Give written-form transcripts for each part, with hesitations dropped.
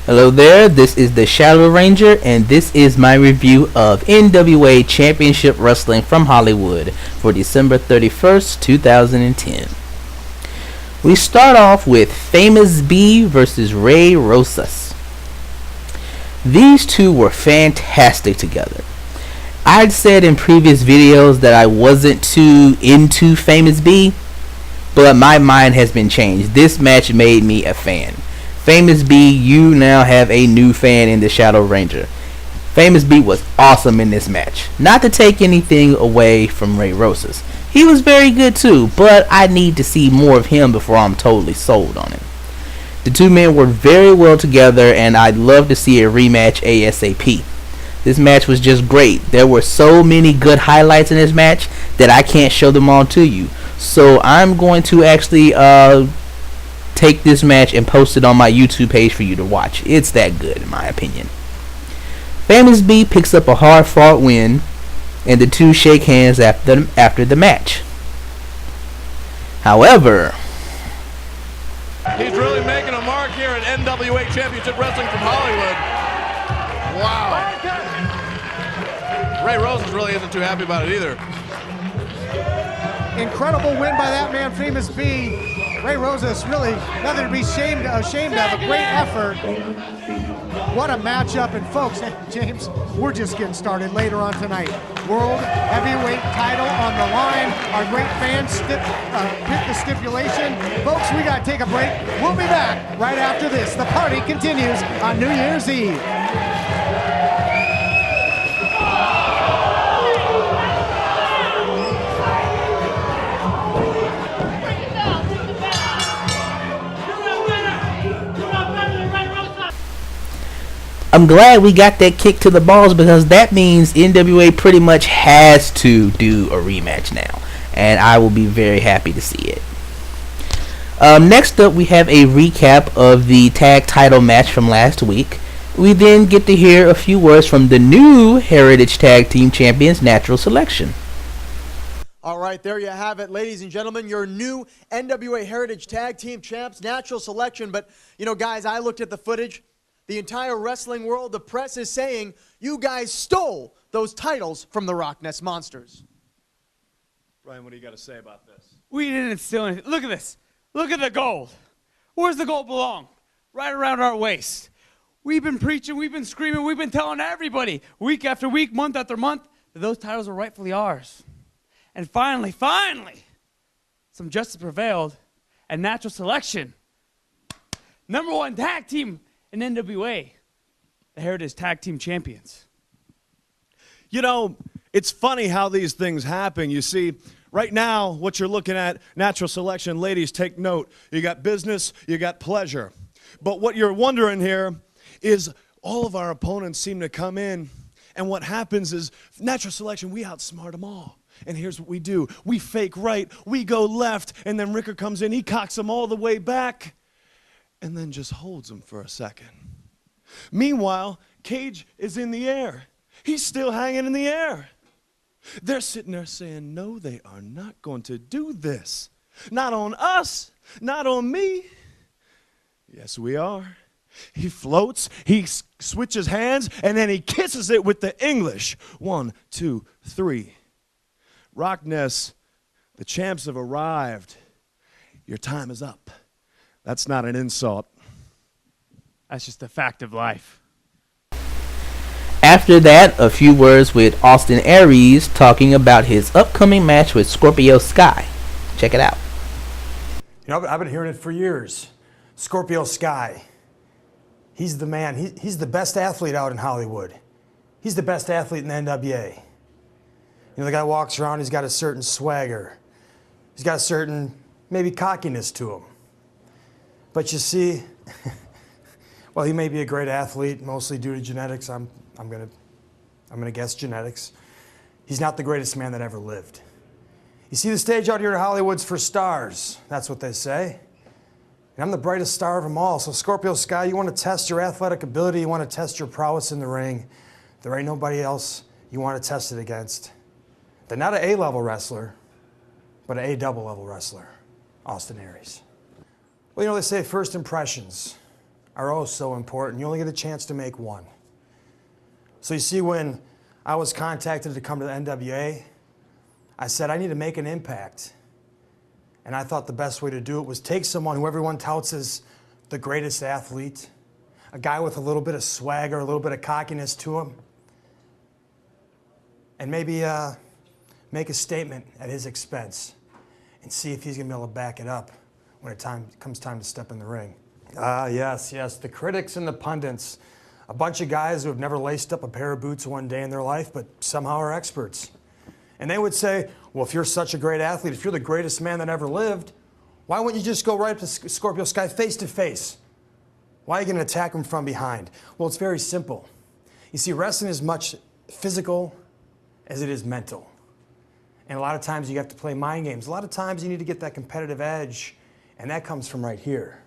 Hello there, this is the Shadow Ranger, and this is my review of NWA Championship Wrestling from Hollywood for December 31st, 2010. We start off with Famous B versus Ray Rosas. These two were fantastic together. I'd said in previous videos that I wasn't too into Famous B, but my mind has been changed. This match made me a fan. Famous B, you now have a new fan in the Shadow Ranger. Famous B was awesome in this match. Not to take anything away from Ray Rosas. He was very good too, but I need to see more of him before I'm totally sold on him. The two men worked very well together, and I'd love to see a rematch ASAP. This match was just great. There were so many good highlights in this match that I can't show them all to you. So I'm going to actually take this match and post it on my YouTube page for you to watch. It's that good in my opinion. Famous B picks up a hard-fought win, and the two shake hands after the match. However, he's really making a mark here at NWA Championship Wrestling from Hollywood. Wow. Ray Rosas really isn't too happy about it either. Incredible win by that man, Famous B. Ray Rosas, really nothing to be ashamed of. A great effort. What a matchup. And folks, James, we're just getting started later on tonight. World Heavyweight title on the line. Our great fans pick the stipulation. Folks, we got to take a break. We'll be back right after this. The party continues on New Year's Eve. I'm glad we got that kick to the balls, because that means NWA pretty much has to do a rematch now, and I will be very happy to see it. Next up, we have a recap of the tag title match from last week. We then get to hear a few words from the new Heritage Tag Team Champions, Natural Selection. All right, there you have it, ladies and gentlemen, your new NWA Heritage Tag Team Champs, Natural Selection. But, you know, guys, I looked at the footage. The entire wrestling world, the press is saying, you guys stole those titles from the Rock Nest Monsters. Brian, what do you got to say about this? We didn't steal anything. Look at this. Look at the gold. Where's the gold belong? Right around our waist. We've been preaching, we've been screaming, we've been telling everybody, week after week, month after month, that those titles are rightfully ours. And finally, some justice prevailed, and Natural Selection, #1 tag team in NWA, the Heritage Tag Team Champions. You know, it's funny how these things happen. You see, right now, what you're looking at, Natural Selection, ladies, take note. You got business, you got pleasure. But what you're wondering here is all of our opponents seem to come in, and what happens is, Natural Selection, we outsmart them all. And here's what we do. We fake right, we go left, and then Ricker comes in, he cocks them all the way back, and then just holds them for a second. Meanwhile, Cage is in the air. He's still hanging in the air. They're sitting there saying, no, they are not going to do this. Not on us, not on me. Yes, we are. He floats, he switches hands, and then he kisses it with the English. 1, 2, 3. Rock Nest, the champs have arrived. Your time is up. That's not an insult. That's just a fact of life. After that, a few words with Austin Aries talking about his upcoming match with Scorpio Sky. Check it out. You know, I've been hearing it for years. Scorpio Sky. He's the man. He's the best athlete out in Hollywood. He's the best athlete in the NWA. You know, the guy walks around, he's got a certain swagger. He's got a certain, maybe, cockiness to him. But you see, well, he may be a great athlete, mostly due to genetics. I'm gonna guess genetics. He's not the greatest man that ever lived. You see, the stage out here in Hollywood's for stars. That's what they say. And I'm the brightest star of them all. So Scorpio Sky, you want to test your athletic ability, you want to test your prowess in the ring. There ain't nobody else you want to test it against. They're not an A-level wrestler, but an A-double-level wrestler, Austin Aries. Well, you know, they say first impressions are oh so important. You only get a chance to make one. So you see, when I was contacted to come to the NWA, I said I need to make an impact. And I thought the best way to do it was take someone who everyone touts as the greatest athlete, a guy with a little bit of swagger, a little bit of cockiness to him, and maybe make a statement at his expense and see if he's going to be able to back it up when it comes time to step in the ring. Yes, the critics and the pundits, a bunch of guys who have never laced up a pair of boots one day in their life, but somehow are experts. And they would say, well, if you're such a great athlete, if you're the greatest man that ever lived, why wouldn't you just go right up to Scorpio Sky face to face? Why are you going to attack him from behind? Well, it's very simple. You see, wrestling is much physical as it is mental. And a lot of times you have to play mind games. A lot of times you need to get that competitive edge, and that comes from right here.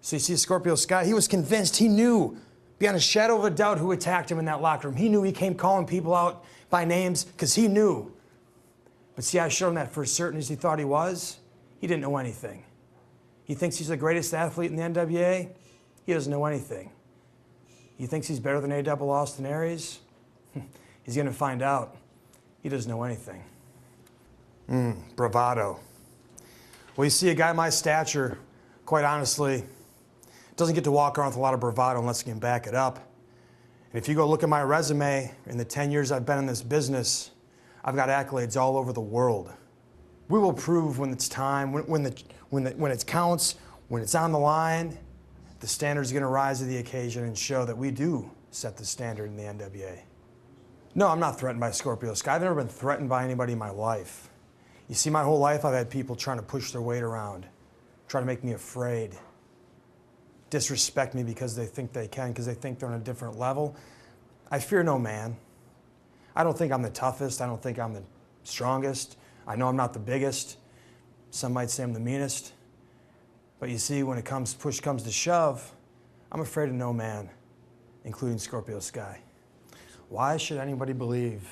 So you see Scorpio Sky, he was convinced, he knew, beyond a shadow of a doubt, who attacked him in that locker room. He knew. He came calling people out by names because he knew. But see, I showed him that for as certain as he thought he was, he didn't know anything. He thinks he's the greatest athlete in the NWA. He doesn't know anything. He thinks he's better than A-Double Austin Aries. He's going to find out. He doesn't know anything. Bravado. Well, you see, a guy my stature, quite honestly, doesn't get to walk around with a lot of bravado unless he can back it up. And if you go look at my resume, in the 10 years I've been in this business, I've got accolades all over the world. We will prove when it's time, when it counts, when it's on the line, the standard's going to rise to the occasion and show that we do set the standard in the NWA. No, I'm not threatened by Scorpio Sky. I've never been threatened by anybody in my life. You see, my whole life I've had people trying to push their weight around, try to make me afraid, disrespect me because they think they can, because they think they're on a different level. I fear no man. I don't think I'm the toughest. I don't think I'm the strongest. I know I'm not the biggest. Some might say I'm the meanest. But you see, when push comes to shove, I'm afraid of no man, including Scorpio Sky. Why should anybody believe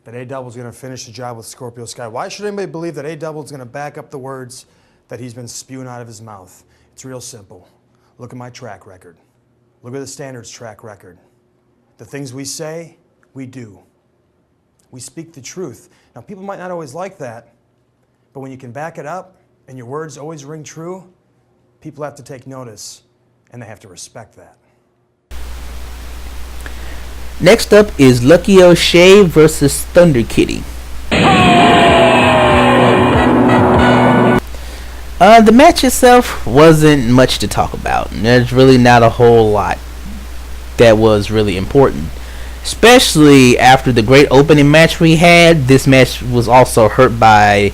that A-Double is going to finish the job with Scorpio Sky? Why should anybody believe that A-Double is going to back up the words that he's been spewing out of his mouth? It's real simple. Look at my track record. Look at the Standards track record. The things we say, we do. We speak the truth. Now, people might not always like that, but when you can back it up and your words always ring true, people have to take notice and they have to respect that. Next up is Lucky O'Shea versus Thunder Kitty. The match itself wasn't much to talk about. There's really not a whole lot that was really important. Especially after the great opening match we had, this match was also hurt by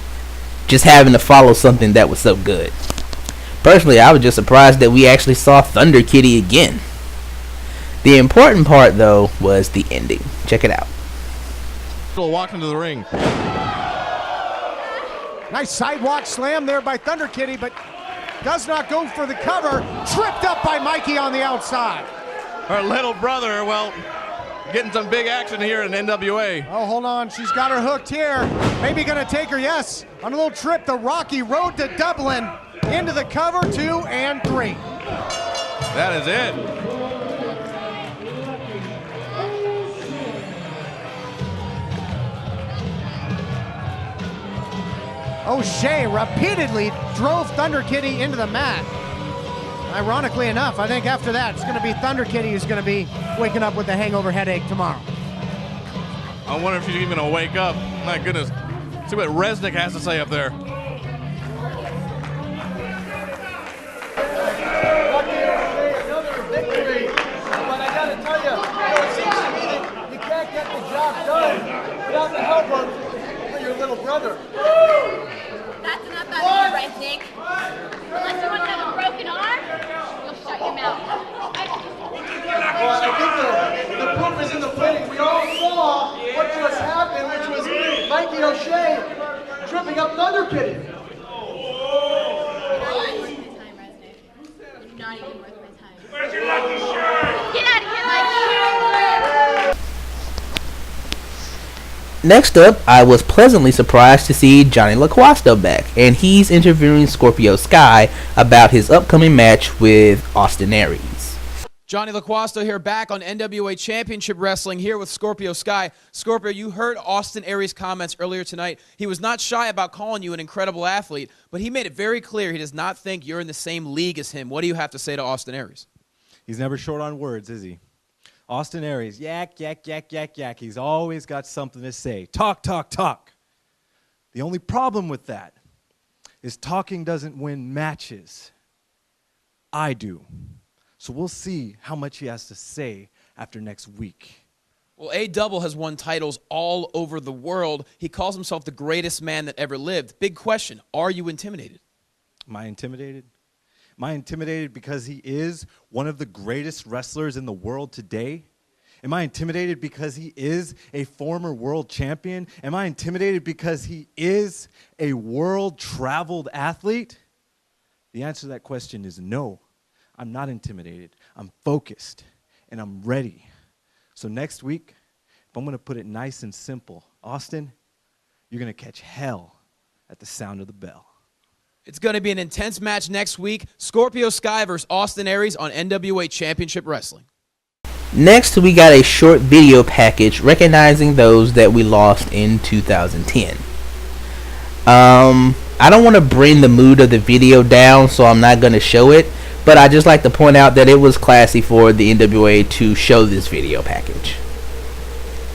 just having to follow something that was so good. Personally, I was just surprised that we actually saw Thunder Kitty again. The important part, though, was the ending. Check it out. Walk into the ring. Nice sidewalk slam there by Thunder Kitty, but does not go for the cover. Tripped up by Mikey on the outside. Her little brother, well, getting some big action here in NWA. Oh, hold on. She's got her hooked here. Maybe going to take her, yes. On a little trip, the rocky road to Dublin. Into the cover, 2 and 3. That is it. O'Shea repeatedly drove Thunder Kitty into the mat. Ironically enough, I think after that, it's going to be Thunder Kitty who's going to be waking up with a hangover headache tomorrow. I wonder if she's even going to wake up. My goodness. See what Resnick has to say up there. Another victory. But I got to tell you, it seems to me that you can't get the job done without the help of your little brother. That's enough out of you, Resnick. Unless you want to have a broken arm, you'll shut your mouth. Well, I think the proof is in the pudding. We all saw what just happened, which was Mikey O'Shea tripping up Thunder Kitty. You're not even worth my time. Where's your lucky shirt? Get out of here, lucky shirt! Next up, I was pleasantly surprised to see Johnny LaQuasta back, and he's interviewing Scorpio Sky about his upcoming match with Austin Aries. Johnny LaQuasta here back on NWA Championship Wrestling here with Scorpio Sky. Scorpio, you heard Austin Aries' comments earlier tonight. He was not shy about calling you an incredible athlete, but he made it very clear he does not think you're in the same league as him. What do you have to say to Austin Aries? He's never short on words, is he? Austin Aries, yak, yak, yak, yak, yak. He's always got something to say. Talk, talk, talk. The only problem with that is talking doesn't win matches. I do. So we'll see how much he has to say after next week. Well, A-Double has won titles all over the world. He calls himself the greatest man that ever lived. Big question, are you intimidated? Am I intimidated? Am I intimidated because he is one of the greatest wrestlers in the world today? Am I intimidated because he is a former world champion? Am I intimidated because he is a world-traveled athlete? The answer to that question is no. I'm not intimidated. I'm focused, and I'm ready. So next week, if I'm going to put it nice and simple, Austin, you're going to catch hell at the sound of the bell. It's going to be an intense match next week. Scorpio Sky versus Austin Aries on NWA Championship Wrestling. Next, we got a short video package recognizing those that we lost in 2010. I don't want to bring the mood of the video down, so I'm not going to show it, but I just like to point out that it was classy for the NWA to show this video package.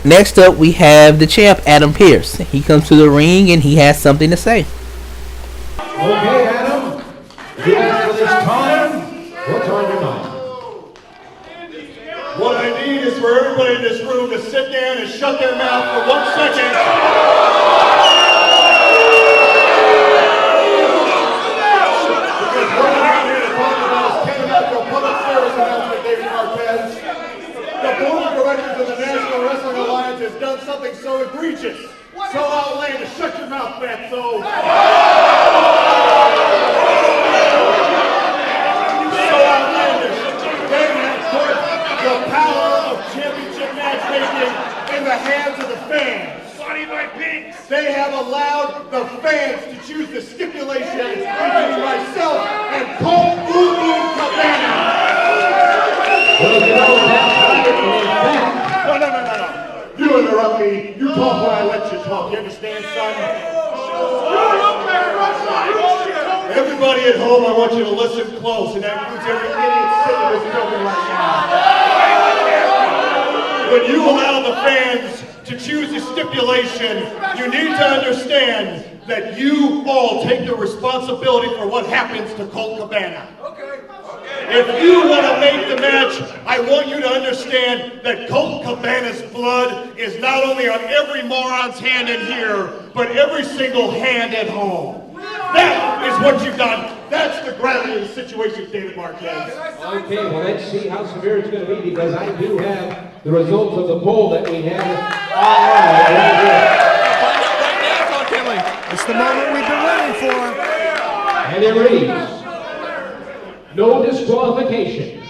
Next up, we have the champ, Adam Pearce. He comes to the ring and he has something to say. Okay, Adam, you asked for this time. What's on your mind? What I need is for everybody in this room to sit down and shut their mouth for 1 second. Because what I'm here to talk about is Kevin Metro Public Service announcement, David Marquez. The board of directors of the National Wrestling Alliance has done something so egregious, so outlandish. Shut your mouth, Fatso. The power of championship matchmaking in the hands of the fans. They have allowed the fans to choose the stipulation between myself and Colt Boom Boom Cabana. No. You interrupt me. You talk when I let you talk. You understand, son? Everybody at home, I want you to listen close, and that includes every idiot sitting in this building right now. When you allow the fans to choose a stipulation, you need to understand that you all take the responsibility for what happens to Colt Cabana. If you want to make the match, I want you to understand that Colt Cabana's blood is not only on every moron's hand in here, but every single hand at home. That is what you've done. That's the gravity of the situation, David Marquez. Okay, well, let's see how severe it's going to be, because I do have the results of the poll that we have online right here. It's the moment we've been waiting for. And it reads, no disqualification.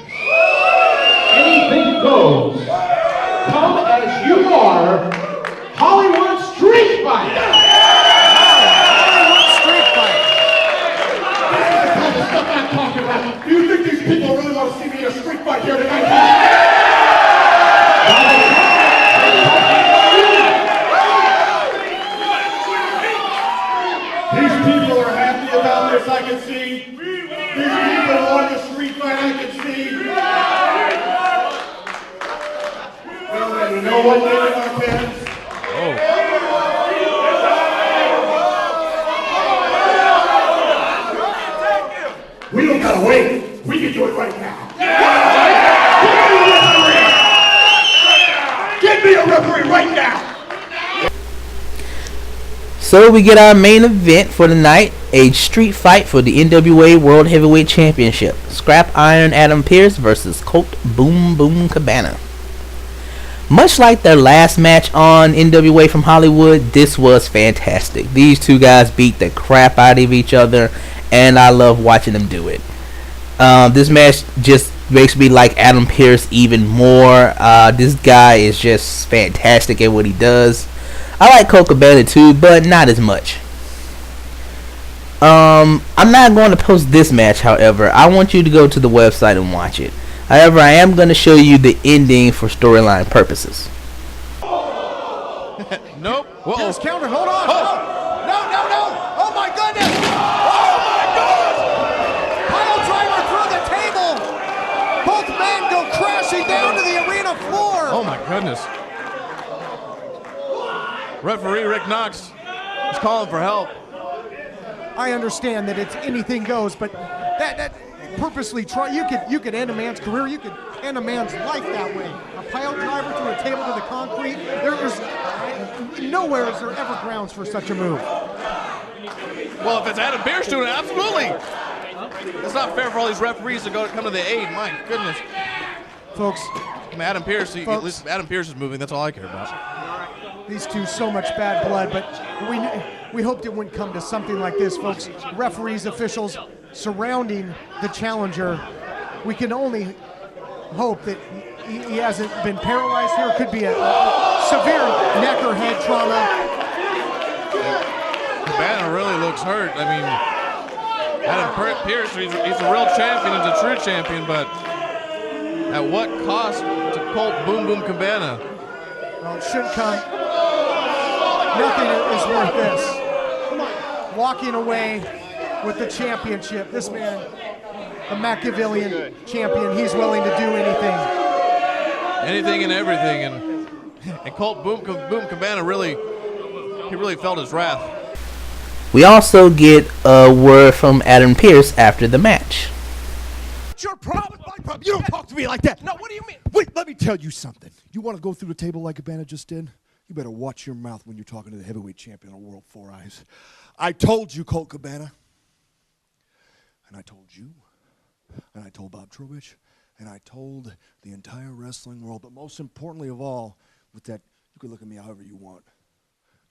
Anything goes. Come as you are, Hollywood Street Fight. Do you think these people really want to see me in a street fight here tonight? These people are happy about this, I can see. These people want the street fight, I can see. Well, you know what, David Marquez? We don't gotta wait. We can do it right now. Get me a referee right now. So we get our main event for the night, a street fight for the NWA World Heavyweight Championship. Scrap Iron Adam Pearce versus Colt Boom Boom Cabana. Much like their last match on NWA from Hollywood, this was fantastic. These two guys beat the crap out of each other, and I love watching them do it. This match just makes me like Adam Pearce even more. This guy is just fantastic at what he does. I like Colt Cabana too, but not as much. I'm not going to post this match, however. I want you to go to the website and watch it. However, I am going to show you the ending for storyline purposes. Nope. Whoa. Here's counter. Hold on. Oh. No. Oh, my goodness. Oh, my goodness. Pile driver through the table. Both men go crashing down to the arena floor. Oh, my goodness. Referee Rick Knox is calling for help. I understand that it's anything goes, but that purposely try. You could end a man's career. You could end a man's life that way. A pile driver through a table to the concrete. Nowhere is there ever grounds for such a move. Well, if it's Adam Pearce doing it, absolutely. It's not fair for all these referees to come to the aid. My goodness. Folks. Adam Pearce, at least Adam Pearce is moving. That's all I care about. These two, so much bad blood, but we hoped it wouldn't come to something like this, folks. Referees, officials surrounding the challenger. We can only hope that he hasn't been paralyzed here. It could be a severe neck or head trauma. Cabana really looks hurt. I mean, Adam Pearce, he's a real champion, he's a true champion, but at what cost to Colt Boom Boom Cabana? Well, it shouldn't come. Nothing is worth this. Walking away with the championship. This man, the Machiavellian champion, he's willing to do anything. Anything and everything. And Colt Boom Cabana really felt his wrath. We also get a word from Adam Pearce after the match. It's your problem. It's my problem. You don't talk to me like that. No, what do you mean? Wait, let me tell you something. You want to go through the table like Cabana just did? You better watch your mouth when you're talking to the heavyweight champion of the world, Four Eyes. I told you, Colt Cabana. And I told you. And I told Bob Trowbridge. And I told the entire wrestling world. But most importantly of all, with that, you can look at me however you want.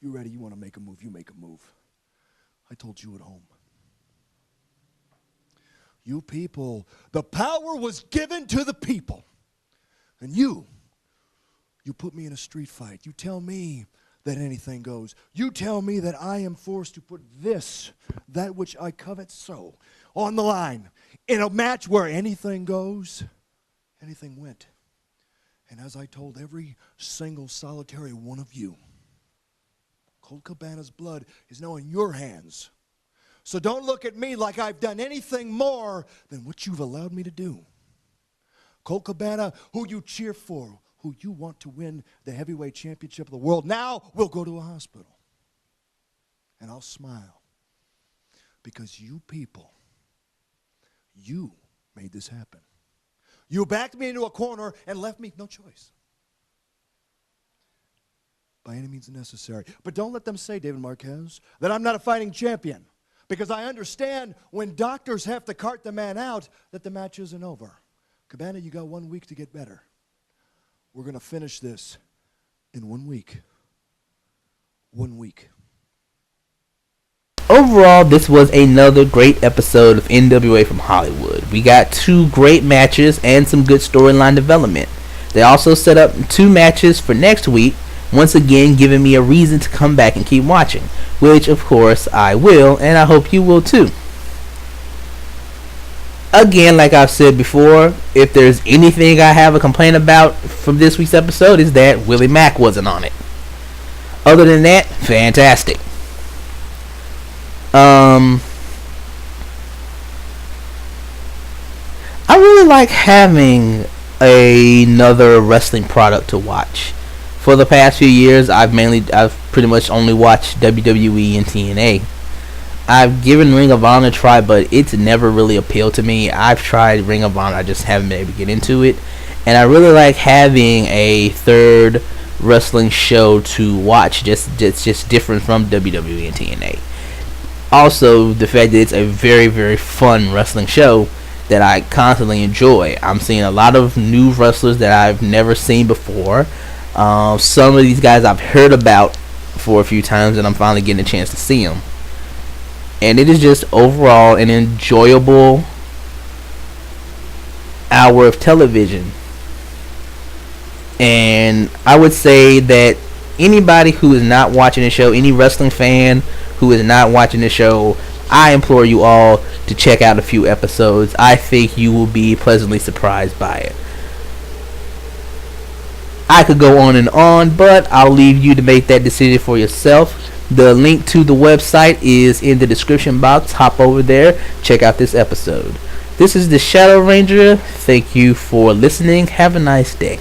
You ready? You want to make a move? You make a move. I told you at home. You people, the power was given to the people. And you put me in a street fight. You tell me that anything goes. You tell me that I am forced to put that which I covet so, on the line. In a match where anything goes, anything went. And as I told every single solitary one of you, Colt Cabana's blood is now in your hands. So don't look at me like I've done anything more than what you've allowed me to do. Colt Cabana, who you cheer for, who you want to win the heavyweight championship of the world, now will go to a hospital. And I'll smile. Because you people, you made this happen. You backed me into a corner and left me no choice. By any means necessary. But don't let them say, David Marquez, that I'm not a fighting champion. Because I understand when doctors have to cart the man out that the match isn't over. Cabana, you got 1 week to get better. We're going to finish this in 1 week. 1 week. Overall, this was another great episode of NWA from Hollywood. We got 2 great matches and some good storyline development. They also set up 2 matches for next week, once again giving me a reason to come back and keep watching, which of course I will, and I hope you will too. Again, like I've said before, if there's anything I have a complaint about from this week's episode, is that Willie Mack wasn't on it. Other than that, fantastic. I really like having another wrestling product to watch. For the past few years, I've pretty much only watched WWE and TNA. I've given Ring of Honor a try, but it's never really appealed to me. I've tried Ring of Honor, I just haven't been able to get into it. And I really like having a third wrestling show to watch, just different from WWE and TNA. Also, the fact that it's a very, very fun wrestling show that I constantly enjoy. I'm seeing a lot of new wrestlers that I've never seen before. Some of these guys I've heard about for a few times, and I'm finally getting a chance to see them. And it is just overall an enjoyable hour of television. And I would say that Anybody who is not watching the show, any wrestling fan who is not watching the show, I implore you all to check out a few episodes. I think you will be pleasantly surprised by it. I could go on and on, but I'll leave you to make that decision for yourself. The link to the website is in the description box. Hop over there, check out this episode. This is the Shadow Ranger. Thank you for listening. Have a nice day.